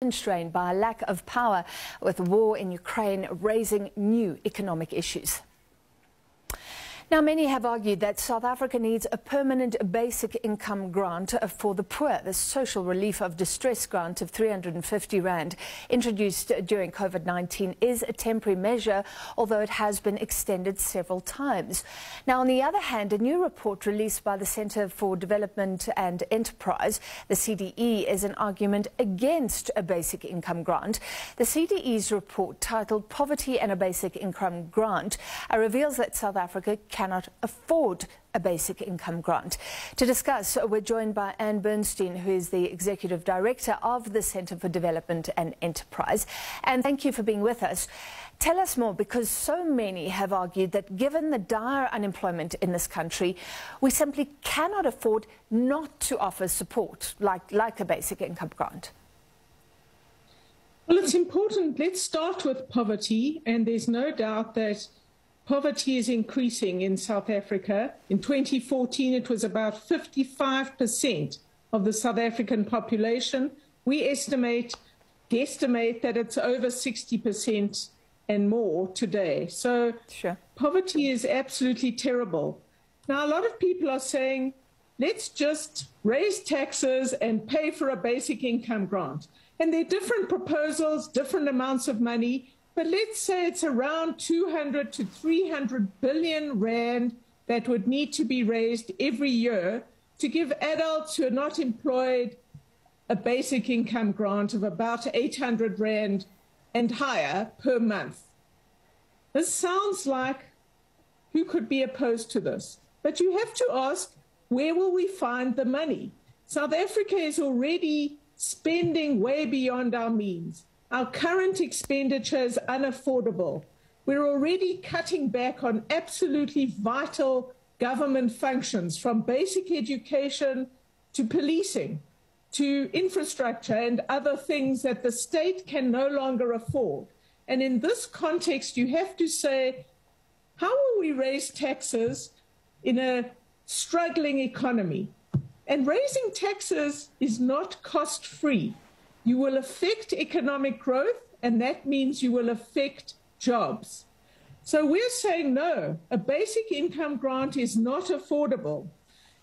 constrained by a lack of power, with war in Ukraine raising new economic issues. Now, many have argued that South Africa needs a permanent basic income grant for the poor. The social relief of distress grant of R350 introduced during COVID-19 is a temporary measure, although it has been extended several times. Now, on the other hand, a new report released by the Centre for Development and Enterprise, the CDE, is an argument against a basic income grant. The CDE's report, titled Poverty and a Basic Income Grant, reveals that South Africa cannot afford a basic income grant. To discuss, we're joined by Bernstein, who is the Executive Director of the Centre for Development and Enterprise. And thank you for being with us. Tell us more, because so many have argued that given the dire unemployment in this country, we simply cannot afford not to offer support like a basic income grant. Well, it's important. Let's start with poverty, and there's no doubt that poverty is increasing in South Africa. In 2014, it was about 55% of the South African population. We guesstimate that it's over 60% and more today. So Poverty is absolutely terrible. Now, a lot of people are saying, let's just raise taxes and pay for a basic income grant. And there are different proposals, different amounts of money. But let's say it's around 200 to 300 billion rand that would need to be raised every year to give adults who are not employed a basic income grant of about 800 rand and higher per month. This sounds like who could be opposed to this? But you have to ask, where will we find the money? South Africa is already spending way beyond our means. Our current expenditure is unaffordable. We're already cutting back on absolutely vital government functions, from basic education to policing, to infrastructure and other things that the state can no longer afford. And in this context, you have to say, how will we raise taxes in a struggling economy? And raising taxes is not cost-free. You will affect economic growth, and that means you will affect jobs. So we're saying no, a basic income grant is not affordable,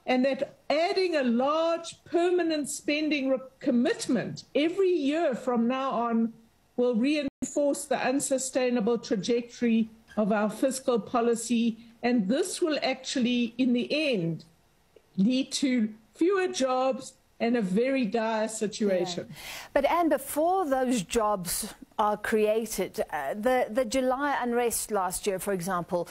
and that adding a large permanent spending commitment every year from now on will reinforce the unsustainable trajectory of our fiscal policy, and this will actually, in the end, lead to fewer jobs and a very dire situation. Yeah. But Anne, before those jobs are created, the July unrest last year, for example,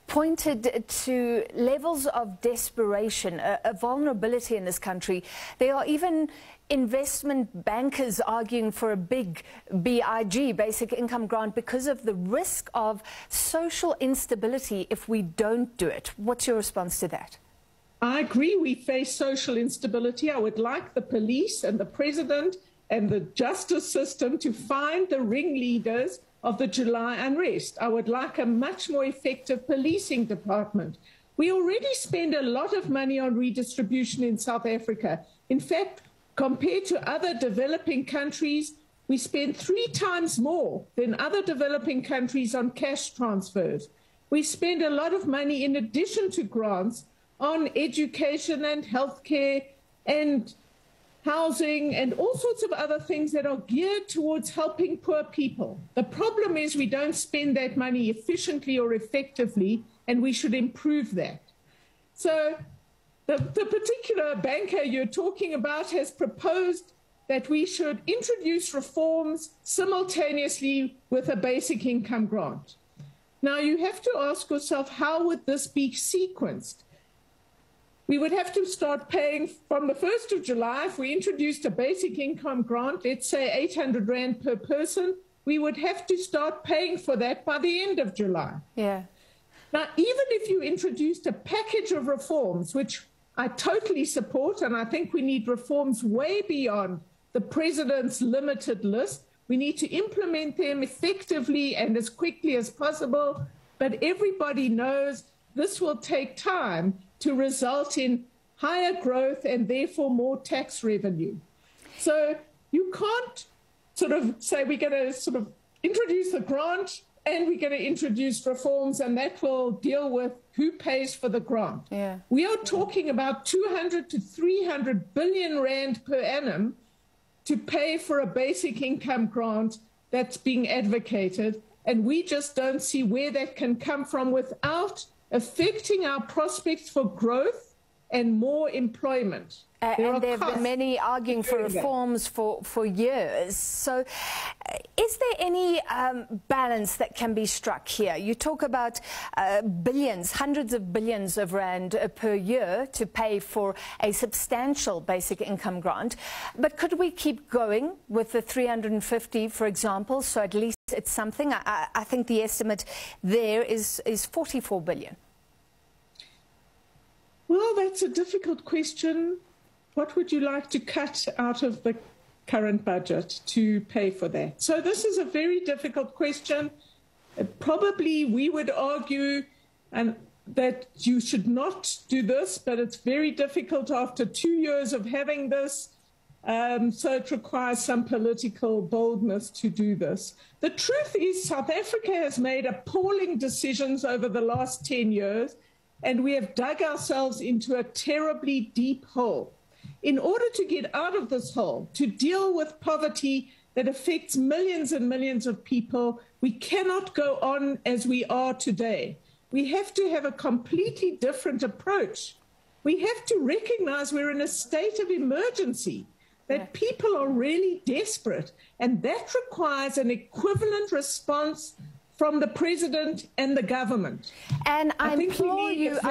pointed to levels of desperation, a vulnerability in this country. There are even investment bankers arguing for a big BIG, basic income grant, because of the risk of social instability if we don't do it. What's your response to that? I agree we face social instability. I would like the police and the president and the justice system to find the ringleaders of the July unrest. I would like a much more effective policing department. We already spend a lot of money on redistribution in South Africa. In fact, compared to other developing countries, we spend 3 times more than other developing countries on cash transfers. We spend a lot of money in addition to grants on education and healthcare and housing and all sorts of other things that are geared towards helping poor people. The problem is we don't spend that money efficiently or effectively, and we should improve that. So the particular banker you're talking about has proposed that we should introduce reforms simultaneously with a basic income grant. Now, you have to ask yourself, how would this be sequenced? We would have to start paying from the 1st of July. If we introduced a basic income grant, let's say 800 rand per person, we would have to start paying for that by the end of July. Yeah. Now, even if you introduced a package of reforms, which I totally support, and I think we need reforms way beyond the president's limited list, we need to implement them effectively and as quickly as possible. But everybody knows this will take time to result in higher growth and therefore more tax revenue. So you can't sort of say we're going to sort of introduce the grant and we're going to introduce reforms, and that will deal with who pays for the grant. Yeah. We are talking about 200 to 300 billion rand per annum to pay for a basic income grant that's being advocated, and we just don't see where that can come from without affecting our prospects for growth and more employment. And there have been many arguing for reforms for years. So is there any balance that can be struck here? You talk about billions, hundreds of billions of rand per year to pay for a substantial basic income grant. But could we keep going with the 350, for example, so at least it's something? I think the estimate there is 44 billion. Well, that's a difficult question. What would you like to cut out of the current budget to pay for that? So this is a very difficult question. Probably we would argue that you should not do this, but it's very difficult after 2 years of having this. So it requires some political boldness to do this. The truth is South Africa has made appalling decisions over the last 10 years, and we have dug ourselves into a terribly deep hole. In order to get out of this hole, to deal with poverty that affects millions and millions of people, we cannot go on as we are today. We have to have a completely different approach. We have to recognize we're in a state of emergency, that people are really desperate, and that requires an equivalent response from the president and the government. And I implore you to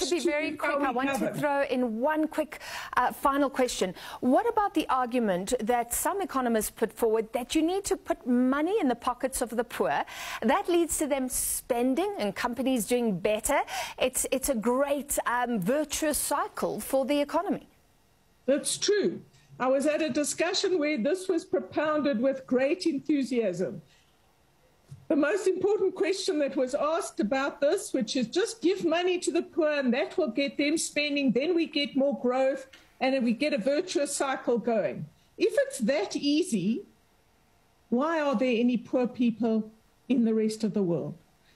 be very quick. I want to throw in one quick final question. What about the argument that some economists put forward that you need to put money in the pockets of the poor? That leads to them spending and companies doing better. It's a great virtuous cycle for the economy. That's true. I was at a discussion where this was propounded with great enthusiasm. The most important question that was asked about this, which is just give money to the poor and that will get them spending, then we get more growth and we get a virtuous cycle going. If it's that easy, why are there any poor people in the rest of the world?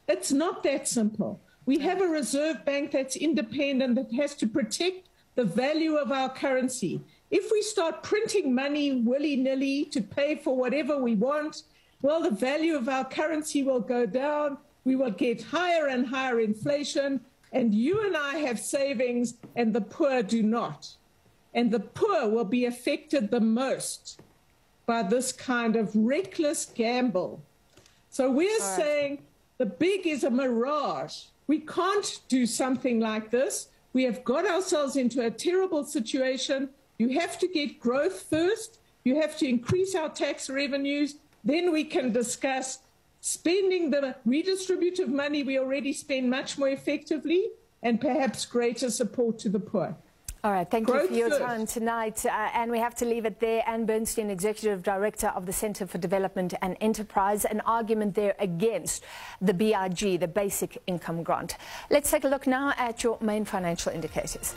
It's not that simple. We have a reserve bank that's independent, that has to protect the value of our currency. If we start printing money willy-nilly to pay for whatever we want, well, the value of our currency will go down. We will get higher and higher inflation, and you and I have savings, and the poor do not. And the poor will be affected the most by this kind of reckless gamble. So we're saying the big is a mirage. We can't do something like this. We have got ourselves into a terrible situation. You have to get growth first. You have to increase our tax revenues. Then we can discuss spending the redistributive money we already spend much more effectively, and perhaps greater support to the poor. All right, thank you for your time tonight. And we have to leave it there. Anne Bernstein, Executive Director of the Centre for Development and Enterprise, an argument there against the BIG, the Basic Income Grant. Let's take a look now at your main financial indicators.